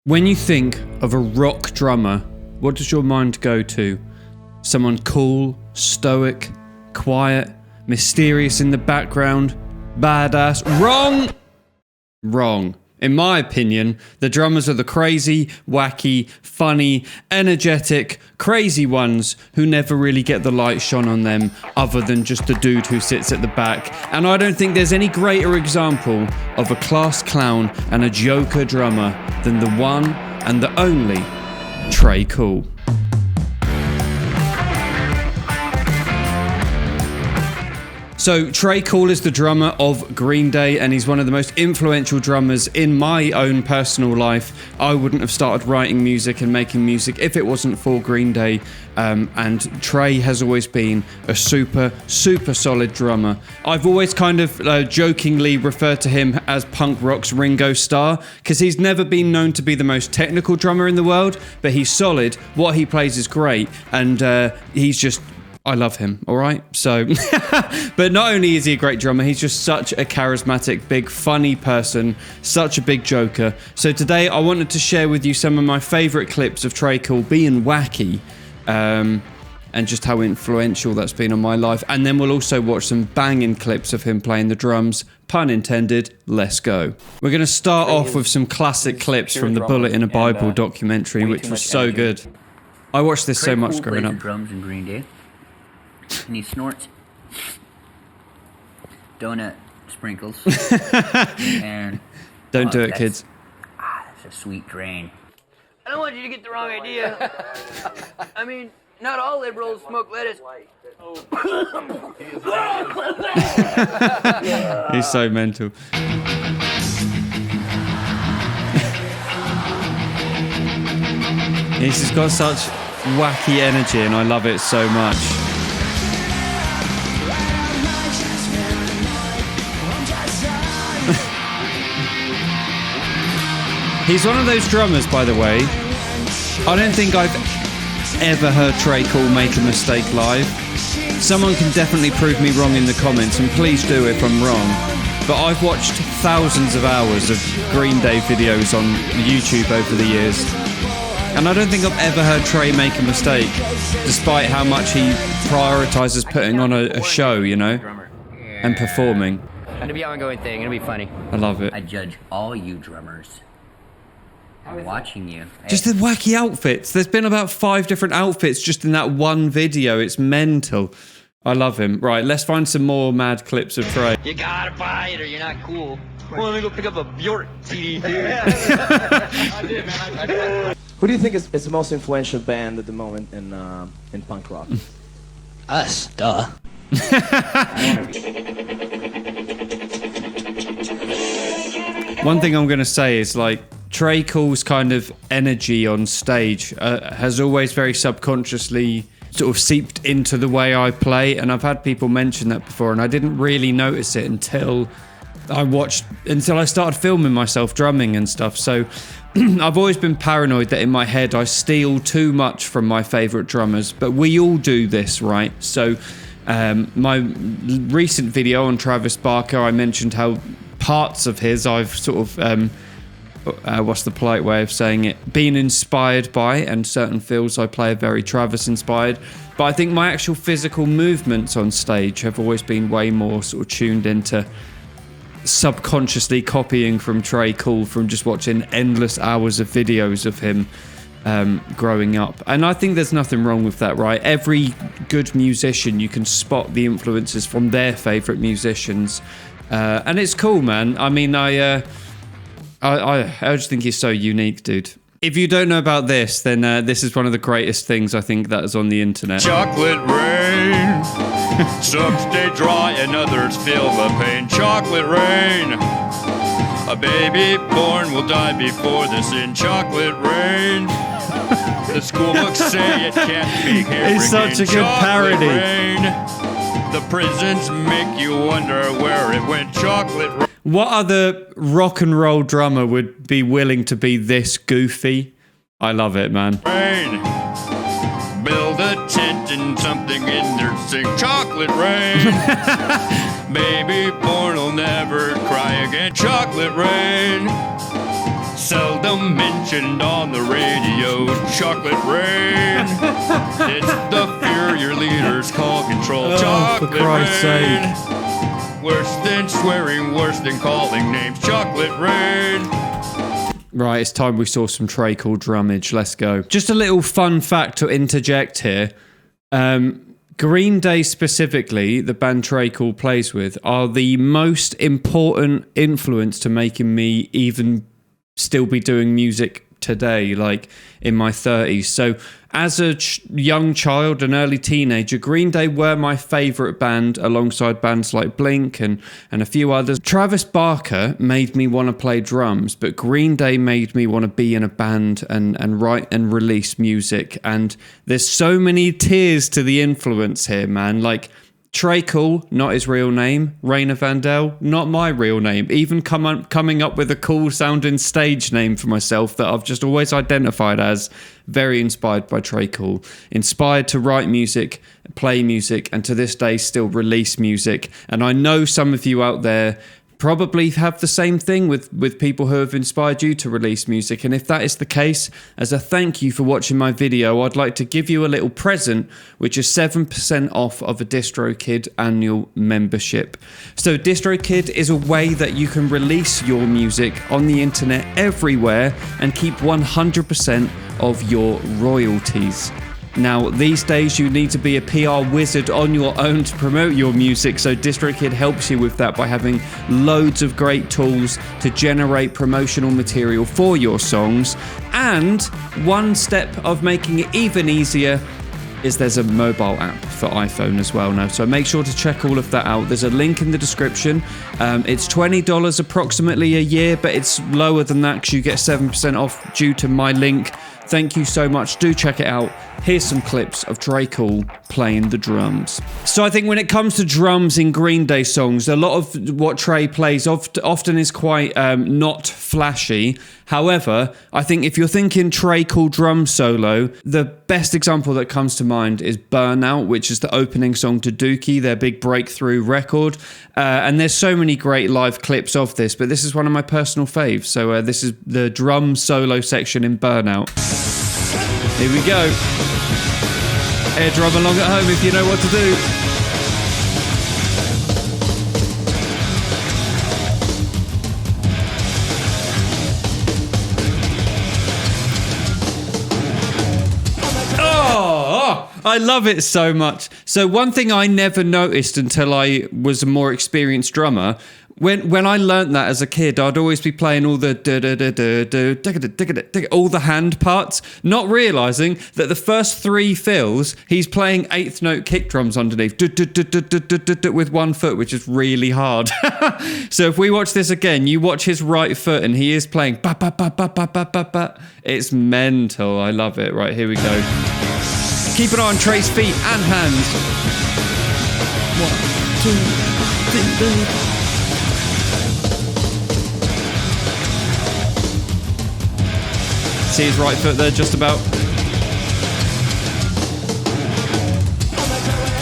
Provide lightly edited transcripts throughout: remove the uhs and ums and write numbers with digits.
When you think of a rock drummer, what does your mind go to? Someone cool, stoic, quiet, mysterious in the background, badass? Wrong! Wrong. In my opinion, the drummers are the crazy, wacky, funny, energetic, crazy ones who never really get the light shone on them other than just the dude who sits at the back. And I don't think there's any greater example of a class clown and a joker drummer than the one and the only Tre Cool. So Tre Cool is the drummer of Green Day, and he's one of the most influential drummers in my own personal life. I wouldn't have started writing music and making music if it wasn't for Green Day. And Tre has always been a super solid drummer. I've always kind of jokingly referred to him as punk rock's Ringo Starr, because he's never been known to be the most technical drummer in the world, but he's solid. What he plays is great, and he's just... I love him, all right? So, but not only is he a great drummer, he's just such a charismatic, big, funny person, such a big joker. So today I wanted to share with you some of my favourite clips of Tre Cool being wacky, and just how influential that's been on my life. And then we'll also watch some banging clips of him playing the drums. Pun intended, let's go. We're going to start off with some classic clips from the Bullet in a Bible documentary, which was so good. I watched this so much growing up. Drums in Green Day. And he snorts donut sprinkles. And don't do it, kids. That's a sweet drain. I don't want you to get the wrong idea. I mean, not all liberals smoke lettuce. He's so mental. He's just got such wacky energy, and I love it so much. He's one of those drummers, by the way. I don't think I've ever heard Tre Cool make a mistake live. Someone can definitely prove me wrong in the comments, and please do if I'm wrong. But I've watched thousands of hours of Green Day videos on YouTube over the years, and I don't think I've ever heard Tre make a mistake, despite how much he prioritizes putting on a show, you know, and performing. It'll be an ongoing thing. It'll be funny. I love it. I judge all you drummers. I'm watching you. Just the wacky outfits. There's been about 5 different outfits just in that one video. It's mental. I love him. Right, let's find some more mad clips of Tre. You gotta buy it or you're not cool. Well, let me go pick up a Bjork CD. Who do you think is the most influential band at the moment in punk rock? Us, duh. One thing I'm going to say is, like, Tre Cool's kind of energy on stage has always very subconsciously sort of seeped into the way I play, and I've had people mention that before, and I didn't really notice it until I started filming myself drumming and stuff. So I've always been paranoid that in my head I steal too much from my favourite drummers, but we all do this, right? So my recent video on Travis Barker, I mentioned how parts of his I've sort of what's the polite way of saying it, been inspired by, and certain fills I play are very Travis inspired, but I think my actual physical movements on stage have always been way more sort of tuned into subconsciously copying from Tre Cool, from just watching endless hours of videos of him growing up. And I think there's nothing wrong with that, right? Every good musician, you can spot the influences from their favourite musicians, and it's cool, man. I mean, I just think he's so unique, dude. If you don't know about this, then this is one of the greatest things I think that is on the internet. Chocolate rain. Some stay dry and others feel the pain. Chocolate rain. A baby born will die before the sin. Chocolate rain. The school books say it can't be here. It's such a good parody. Rain. The prisons make you wonder where it went. Chocolate rain. What other rock and roll drummer would be willing to be this goofy? I love it, man. Rain. Build a tent and something in there. Sing chocolate rain. Baby born will never cry again. Chocolate rain. seldom mentioned on the radio. Chocolate rain. It's the fear your leaders call control. Chocolate for Christ's rain. sake. Worse than swearing, worse than calling names. Chocolate rain. Right, it's time we saw some Tre Cool drummage. Let's go. Just a little fun fact to interject here. Green Day specifically, the band Tre Cool plays with, are the most important influence to making me even still be doing music today, like in my 30s. So as a young child, an early teenager, Green Day were my favourite band alongside bands like Blink and a few others. Travis Barker made me want to play drums, but Green Day made me want to be in a band and write and release music. And there's so many tiers to the influence here, man. Like Tre Cool, not his real name. Rayna Vandel, not my real name. Even coming up with a cool sounding stage name for myself that I've just always identified as very inspired by Tre Cool. Inspired to write music, play music, and to this day still release music. And I know some of you out there probably have the same thing with people who have inspired you to release music. And if that is the case, as a thank you for watching my video, I'd like to give you a little present, which is 7% off of a DistroKid annual membership. So DistroKid is a way that you can release your music on the internet everywhere and keep 100% of your royalties. Now, these days, you need to be a PR wizard on your own to promote your music, so DistroKid helps you with that by having loads of great tools to generate promotional material for your songs. And one step of making it even easier is there's a mobile app for iPhone as well now, so make sure to check all of that out. There's a link in the description. It's $20 approximately a year, but it's lower than that because you get 7% off due to my link. Thank you so much. Do check it out. Here's some clips of Tre Cool playing the drums. So I think when it comes to drums in Green Day songs, a lot of what Tre plays often is quite not flashy. However, I think if you're thinking Tre Cool drum solo, the best example that comes to mind is Burnout, which is the opening song to Dookie, their big breakthrough record. And there's so many great live clips of this, but this is one of my personal faves. So this is the drum solo section in Burnout. Here we go. Air drum along at home if you know what to do. Oh, I love it so much. So one thing I never noticed until I was a more experienced drummer, when I learnt that as a kid, I'd always be playing all the all the hand parts, not realising that the first three fills, he's playing eighth note kick drums underneath with one foot, which is really hard. So if we watch this again, you watch his right foot and he is playing ba ba ba ba ba ba ba ba. It's mental. I love it. Right, here we go. Keep an eye on Tre's feet and hands. 1, 2, 3. See his right foot there, just about.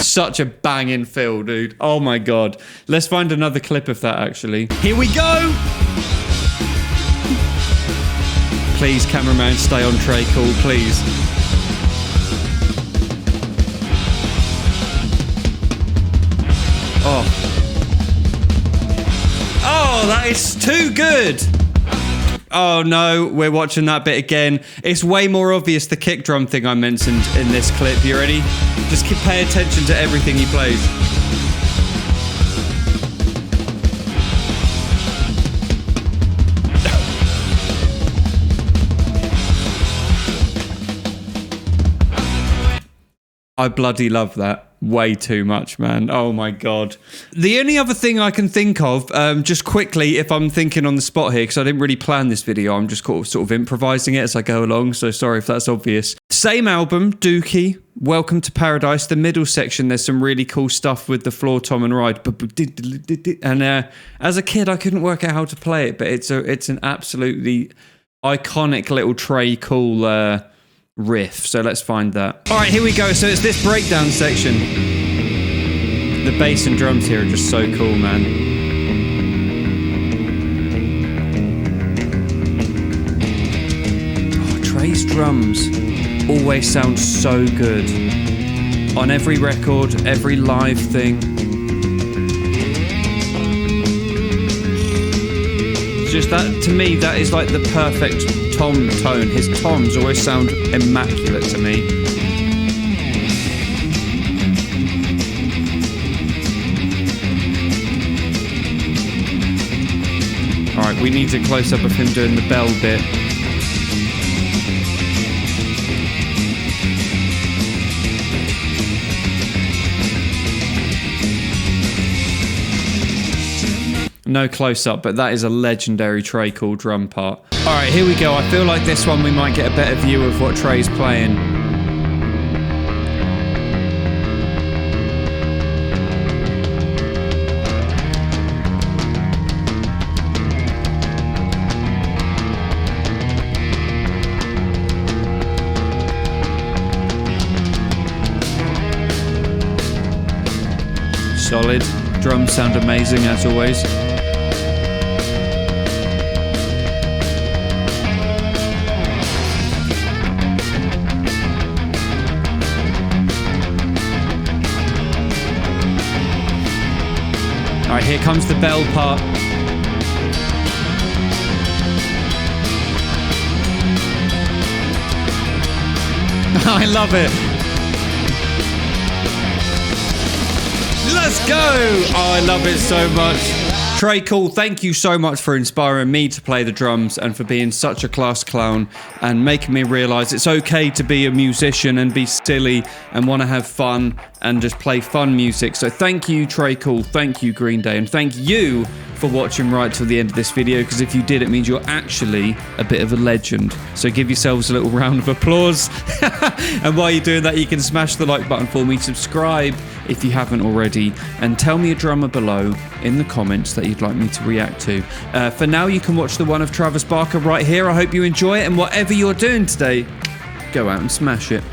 Such a banging fill, dude. Oh my god. Let's find another clip of that, actually. Here we go! Please, cameraman, stay on Tre Cool, please. Oh. Oh, that is too good! Oh no, we're watching that bit again. It's way more obvious, the kick drum thing I mentioned in this clip. You ready? Just pay attention to everything he plays. I bloody love that. Way too much, man. Oh my god. The only other thing I can think of, just quickly, if I'm thinking on the spot here, because I didn't really plan this video, I'm just sort of improvising it as I go along, so sorry if that's obvious. Same album, Dookie, Welcome to Paradise. The middle section, there's some really cool stuff with the floor tom and ride. And as a kid, I couldn't work out how to play it, but it's an absolutely iconic little Tre Cool riff, so let's find that. All right, here we go. So it's this breakdown section. The bass and drums here are just so cool, man. Trey's drums always sound so good. On every record, every live thing. Just that, to me, that is like the perfect tom tone. His toms always sound immaculate to me. Alright, we need a close-up of him doing the bell bit. No close-up, but that is a legendary Tre Cool drum part. Alright, here we go. I feel like this one we might get a better view of what Tre's playing. Solid. Drums sound amazing as always. Alright, here comes the bell part. I love it. Let's go! Oh, I love it so much. Tre Cool, thank you so much for inspiring me to play the drums and for being such a class clown and making me realise it's okay to be a musician and be silly and want to have fun and just play fun music. So thank you, Tre Cool, thank you, Green Day, and thank you for watching right till the end of this video, because if you did, it means you're actually a bit of a legend. So give yourselves a little round of applause. And while you're doing that, you can smash the like button for me, subscribe if you haven't already, and tell me a drummer below in the comments that you'd like me to react to. For now, you can watch the one of Travis Barker right here. I hope you enjoy it, and whatever you're doing today, go out and smash it.